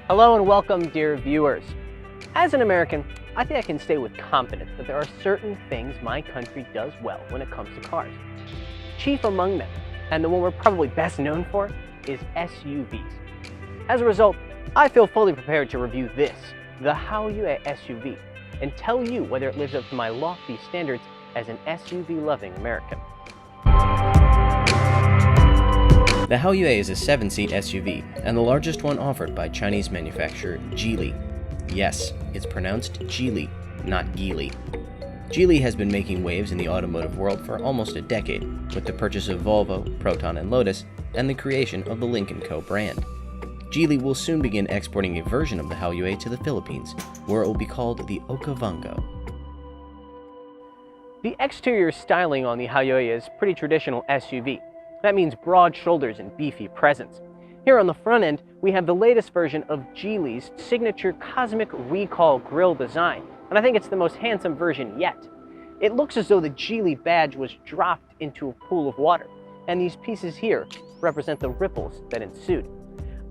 Hello and welcome, dear viewers. As an American, I think I can say with confidence that there are certain things my country does well when it comes to cars. Chief among them, and the one we're probably best known for, is SUVs. As a result, I feel fully prepared to review this, the Haoyue SUV, and tell you whether it lives up to my lofty standards as an SUV-loving American. The Haoyue is a 7-seat SUV, and the largest one offered by Chinese manufacturer Geely. Yes, it's pronounced Geely, not Geely. Geely has been making waves in the automotive world for almost a decade, with the purchase of Volvo, Proton, and Lotus, and the creation of the Lynk & Co. brand. Geely will soon begin exporting a version of the Haoyue to the Philippines, where it will be called the Okavango. The exterior styling on the Haoyue is pretty traditional SUV. That means broad shoulders and beefy presence. Here on the front end, we have the latest version of Geely's signature Cosmic Recall grille design, and I think it's the most handsome version yet. It looks as though the Geely badge was dropped into a pool of water, and these pieces here represent the ripples that ensued.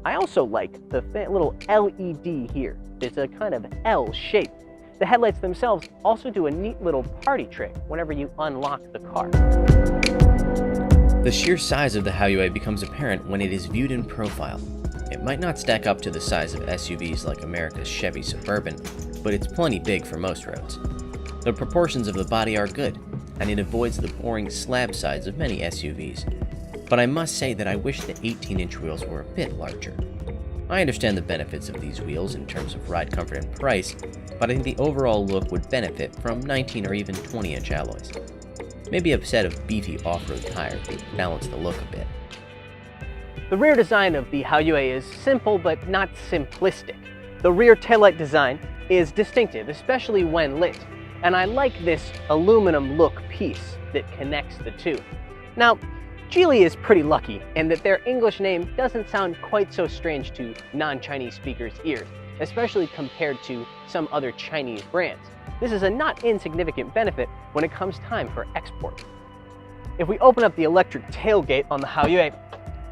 I also like the little LED here. It's a kind of L shape. The headlights themselves also do a neat little party trick whenever you unlock the car. The sheer size of the Haoyue becomes apparent when it is viewed in profile. It might not stack up to the size of SUVs like America's Chevy Suburban, but it's plenty big for most roads. The proportions of the body are good, and it avoids the boring slab sides of many SUVs. But I must say that I wish the 18-inch wheels were a bit larger. I understand the benefits of these wheels in terms of ride comfort and price, but I think the overall look would benefit from 19 or even 20-inch alloys. Maybe a set of beefy off-road tires would balance the look a bit. The rear design of the Haoyue is simple but not simplistic. The rear taillight design is distinctive, especially when lit, and I like this aluminum look piece that connects the two. Now, Geely is pretty lucky in that their English name doesn't sound quite so strange to non-Chinese speakers' ears, especially compared to some other Chinese brands. This is a not insignificant benefit when it comes time for export. If we open up the electric tailgate on the Haoyue,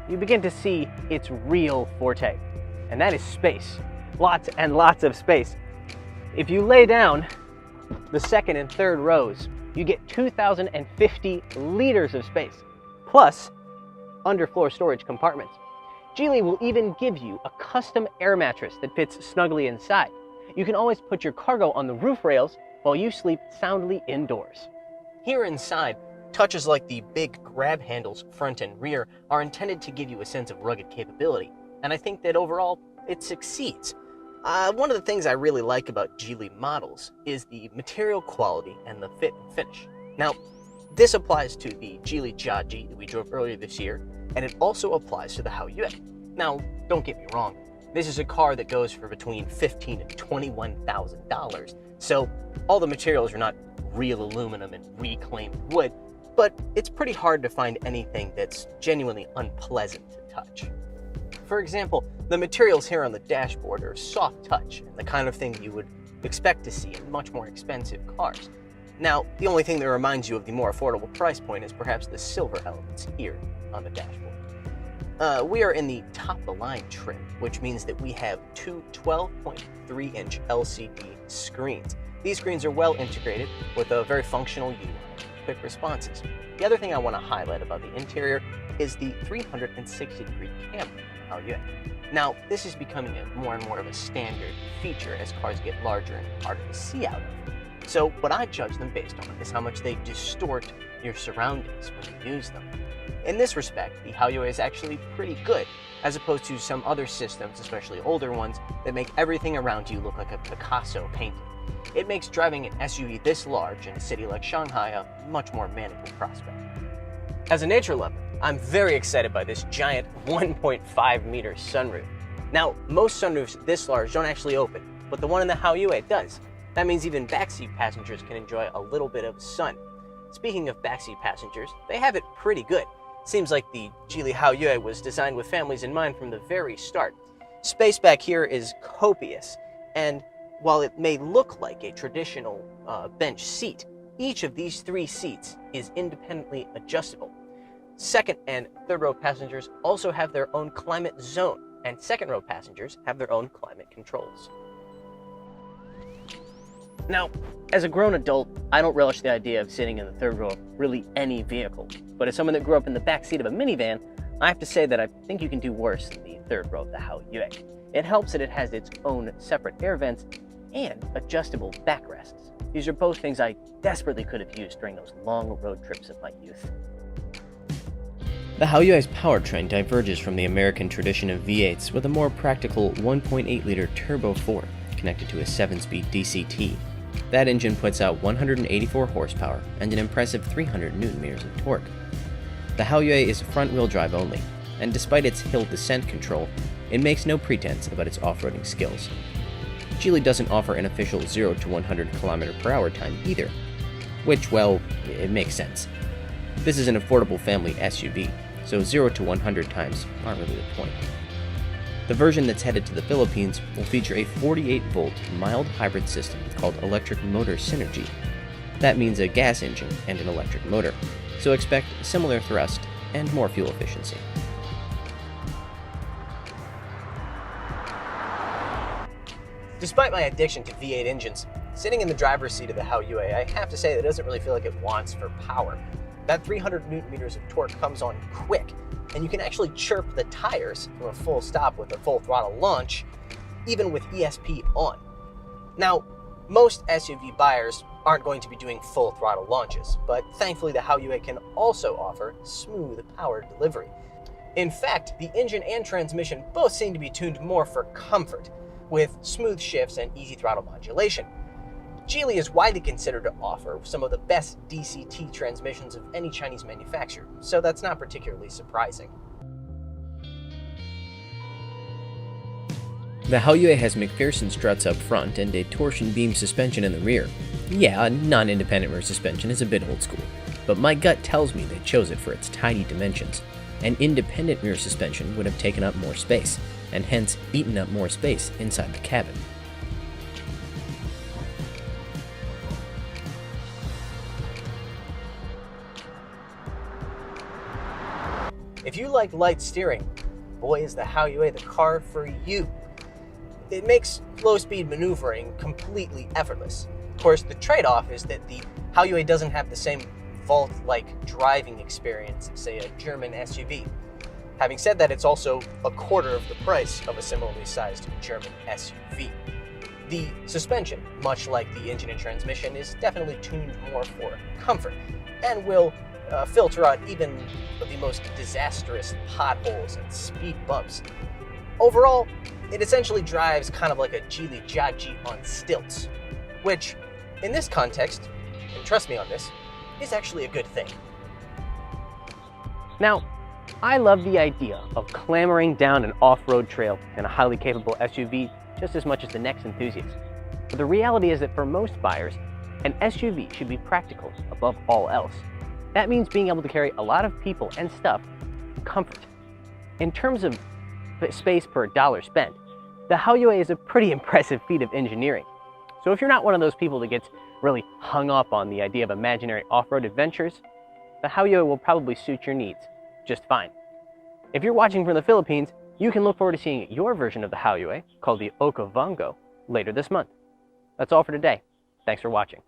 you begin to see its real forte, and that is space. Lots and lots of space. If you lay down the second and third rows, you get 2,050 liters of space, plus underfloor storage compartments. Geely will even give you a custom air mattress that fits snugly inside. You can always put your cargo on the roof rails while you sleep soundly indoors. Here inside, touches like the big grab handles front and rear are intended to give you a sense of rugged capability, and I think that overall it succeeds. One of the things I really like about Geely models is the material quality and the fit and finish. Now, this applies to the Geely Jiaji that we drove earlier this year, and it also applies to the Haoyue. Now, don't get me wrong, this is a car that goes for between $15,000 and $21,000, so all the materials are not real aluminum and reclaimed wood, but it's pretty hard to find anything that's genuinely unpleasant to touch. For example, the materials here on the dashboard are soft touch and the kind of thing you would expect to see in much more expensive cars. Now, the only thing that reminds you of the more affordable price point is perhaps the silver elements here on the dashboard. We are in the top-of-the-line trim, which means that we have two 12.3-inch LCD screens. These screens are well integrated with a very functional UI and quick responses. The other thing I want to highlight about the interior is the 360-degree camera on the Haoyue. Now, this is becoming more and more of a standard feature as cars get larger and harder to see out of. So what I judge them based on is how much they distort your surroundings when you use them. In this respect, the Haoyue is actually pretty good, as opposed to some other systems, especially older ones, that make everything around you look like a Picasso painting. It makes driving an SUV this large in a city like Shanghai a much more manageable prospect. As a nature lover, I'm very excited by this giant 1.5 meter sunroof. Now, most sunroofs this large don't actually open, but the one in the Haoyue does. That means even backseat passengers can enjoy a little bit of sun. Speaking of backseat passengers, they have it pretty good. Seems like the Geely Hao Yue was designed with families in mind from the very start. Space back here is copious, and while it may look like a traditional bench seat, each of these three seats is independently adjustable. Second and third row passengers also have their own climate zone, and second row passengers have their own climate controls. Now, as a grown adult, I don't relish the idea of sitting in the third row of really any vehicle, but as someone that grew up in the back seat of a minivan, I have to say that I think you can do worse than the third row of the Haoyue. It helps that it has its own separate air vents and adjustable backrests. These are both things I desperately could have used during those long road trips of my youth. The Haoyue's powertrain diverges from the American tradition of V8s with a more practical 1.8-liter Turbo 4 connected to a 7-speed DCT. That engine puts out 184 horsepower and an impressive 300 Nm of torque. The Haoyue is front-wheel drive only, and despite its hill descent control, it makes no pretense about its off-roading skills. Geely doesn't offer an official 0 to 100 km/h time either, which, well, it makes sense. This is an affordable family SUV, so 0 to 100 times aren't really the point. The version that's headed to the Philippines will feature a 48-volt mild hybrid system called Electric Motor Synergy. That means a gas engine and an electric motor, so expect similar thrust and more fuel efficiency. Despite my addiction to V8 engines, sitting in the driver's seat of the Haoyue, I have to say that it doesn't really feel like it wants for power. That 300 Nm of torque comes on quick, and you can actually chirp the tires from a full stop with a full throttle launch, even with ESP on. Now, most SUV buyers aren't going to be doing full throttle launches, but thankfully the Haoyue can also offer smooth power delivery. In fact, the engine and transmission both seem to be tuned more for comfort, with smooth shifts and easy throttle modulation. Geely is widely considered to offer some of the best DCT transmissions of any Chinese manufacturer, so that's not particularly surprising. The Haoyue has McPherson struts up front and a torsion beam suspension in the rear. Yeah, a non-independent rear suspension is a bit old school, but my gut tells me they chose it for its tiny dimensions. An independent rear suspension would have taken up more space, and hence eaten up more space inside the cabin. If you like light steering, boy is the Haoyue the car for you. It makes low-speed maneuvering completely effortless. Of course, the trade-off is that the Haoyue doesn't have the same vault-like driving experience of, say, a German SUV. Having said that, it's also a quarter of the price of a similarly sized German SUV. The suspension, much like the engine and transmission, is definitely tuned more for comfort and will filter out even the most disastrous potholes and speed bumps. Overall, it essentially drives kind of like a Geely Jiaji on stilts, which, in this context, and trust me on this, is actually a good thing. Now, I love the idea of clambering down an off-road trail in a highly capable SUV just as much as the next enthusiast. But the reality is that for most buyers, an SUV should be practical above all else. That means being able to carry a lot of people and stuff with comfort. In terms of space per dollar spent, the Haoyue is a pretty impressive feat of engineering. So if you're not one of those people that gets really hung up on the idea of imaginary off-road adventures, the Haoyue will probably suit your needs just fine. If you're watching from the Philippines, you can look forward to seeing your version of the Haoyue, called the Okavango, later this month. That's all for today. Thanks for watching.